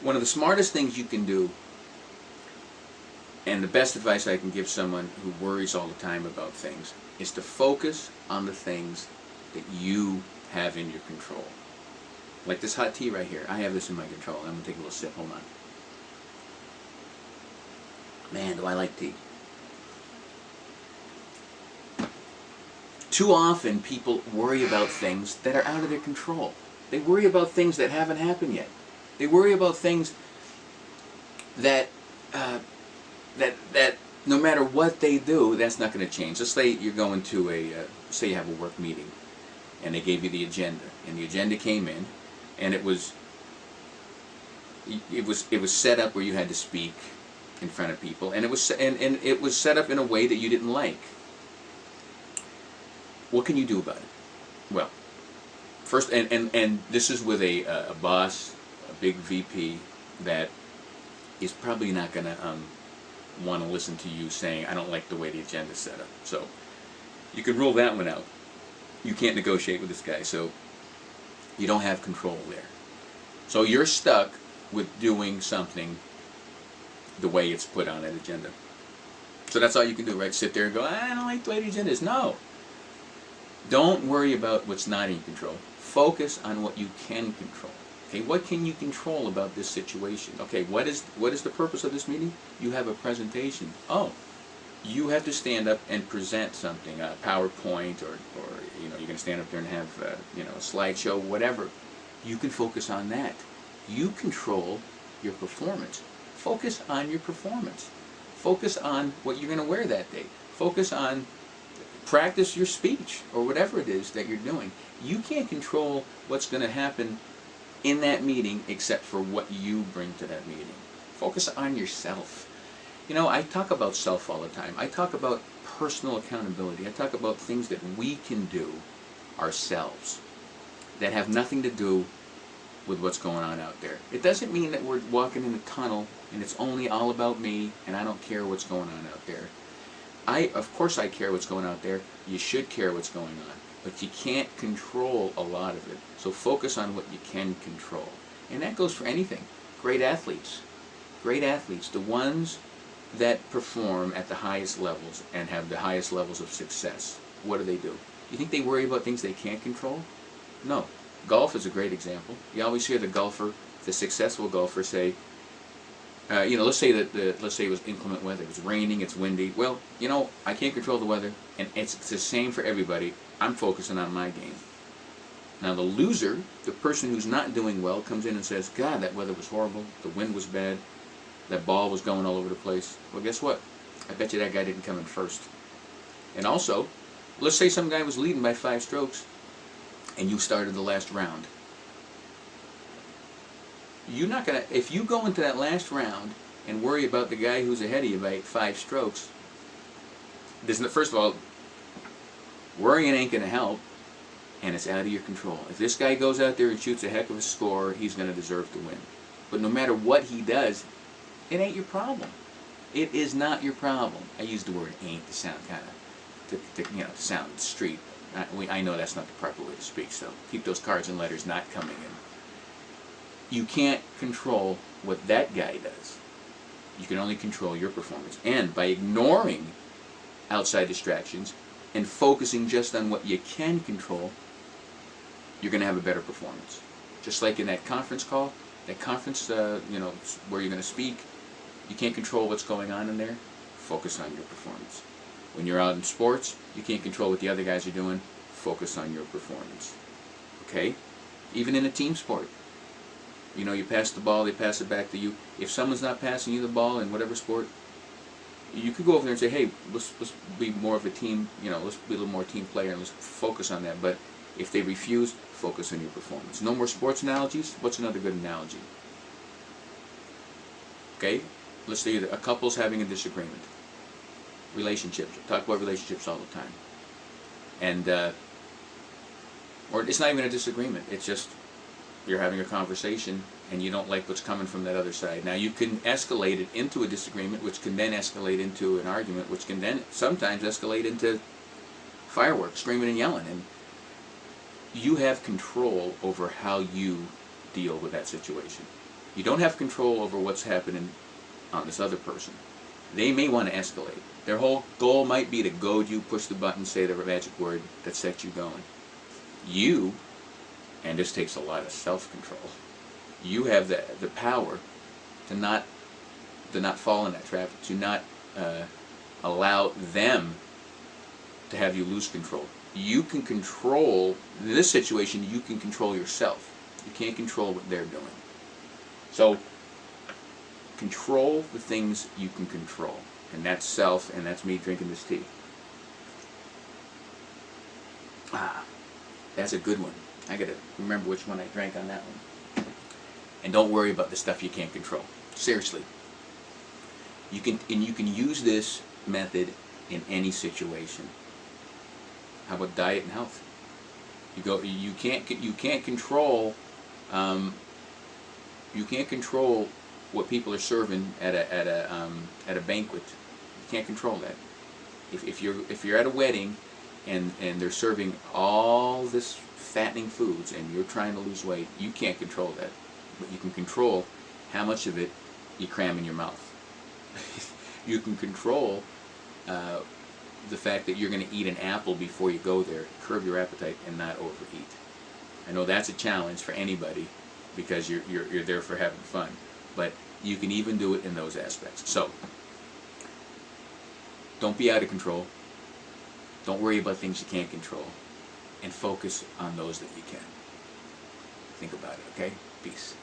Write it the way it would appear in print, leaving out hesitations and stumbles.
One of the smartest things you can do, and the best advice I can give someone who worries all the time about things, is to focus on the things that you have in your control. Like this hot tea right here. I have this in my control. I'm going to take a little sip. Hold on. Man, do I like tea. Too often people worry about things that are out of their control. They worry about things that haven't happened yet. They worry about things that no matter what they do, that's not going to change. Let's say you're going to say you have a work meeting, and they gave you the agenda, and the agenda came in, and it was set up where you had to speak in front of people, and it was set up in a way that you didn't like. What can you do about it? Well, first, and this is with a boss, a big VP that is probably not going to want to listen to you saying, I don't like the way the agenda's set up. So you can rule that one out. You can't negotiate with this guy, so you don't have control there. So you're stuck with doing something the way it's put on that agenda. So that's all you can do, right? Sit there and go, I don't like the way the agenda is. No. Don't worry about what's not in control. Focus on what you can control. Okay, what can you control about this situation? Okay, what is the purpose of this meeting? You have a presentation. Oh, you have to stand up and present something, a PowerPoint, or you're going to stand up there and have a slideshow, whatever. You can focus on that. You control your performance. Focus on your performance. Focus on what you're going to wear that day. Focus on practice your speech or whatever it is that you're doing. You can't control what's going to happen in that meeting except for what you bring to that meeting. Focus on yourself. I talk about self all the time. I talk about personal accountability. I talk about things that we can do ourselves that have nothing to do with what's going on out there. It doesn't mean that we're walking in a tunnel and it's only all about me and I don't care what's going on out there. Of course I care what's going on out there. You should care what's going on. But you can't control a lot of it. So focus on what you can control. And that goes for anything. Great athletes. Great athletes. The ones that perform at the highest levels and have the highest levels of success. What do? You think they worry about things they can't control? No. Golf is a great example. You always hear the successful golfer say, let's say it was inclement weather. It was raining, it's windy. Well, I can't control the weather, and it's the same for everybody. I'm focusing on my game. Now the loser, the person who's not doing well, comes in and says, God, that weather was horrible, the wind was bad, that ball was going all over the place. Well, guess what? I bet you that guy didn't come in first. And also, let's say some guy was leading by 5 strokes, and you started the last round. You're not going to, if you go into that last round and worry about the guy who's ahead of you by 5 strokes, first of all, worrying ain't going to help, and it's out of your control. If this guy goes out there and shoots a heck of a score, he's going to deserve to win. But no matter what he does, it ain't your problem. It is not your problem. I use the word ain't to sound kind of, to sound street. I know that's not the proper way to speak, so keep those cards and letters not coming in. You can't control what that guy does. You can only control your performance. And by ignoring outside distractions and focusing just on what you can control, you're going to have a better performance. Just like in that conference call, that conference, where you're going to speak, you can't control what's going on in there. Focus on your performance. When you're out in sports, you can't control what the other guys are doing. Focus on your performance. Okay? Even in a team sport. You pass the ball, they pass it back to you. If someone's not passing you the ball in whatever sport, you could go over there and say, hey, let's be more of a team, let's be a little more team player and let's focus on that. But if they refuse, focus on your performance. No more sports analogies? What's another good analogy? Okay? Let's say a couple's having a disagreement. Relationships. Talk about relationships all the time. And, or it's not even a disagreement. It's just you're having a conversation and you don't like what's coming from that other side. Now you can escalate it into a disagreement, which can then escalate into an argument, which can then sometimes escalate into fireworks, screaming and yelling. And you have control over how you deal with that situation. You don't have control over what's happening on this other person. They may want to escalate. Their whole goal might be to goad you, push the button, say the magic word that sets you going. You, and this takes a lot of self-control, you have the power to not fall in that trap, to not allow them to have you lose control. You can control this situation. You can control yourself. You can't control what they're doing. So control the things you can control, and that's self, and that's me drinking this tea. That's a good one. I gotta remember which one I drank on that one. And don't worry about the stuff you can't control. Seriously. You can use this method in any situation. How about diet and health? You can't control what people are serving at a banquet. You can't control that. If you're at a wedding and they're serving all this fattening foods and you're trying to lose weight, you can't control that. But you can control how much of it you cram in your mouth. You can control the fact that you're going to eat an apple before you go there. Curb your appetite and not overeat. I know that's a challenge for anybody because you're there for having fun, but you can even do it in those aspects. So don't be out of control. Don't worry about things you can't control, and focus on those that you can. Think about it, okay? Peace.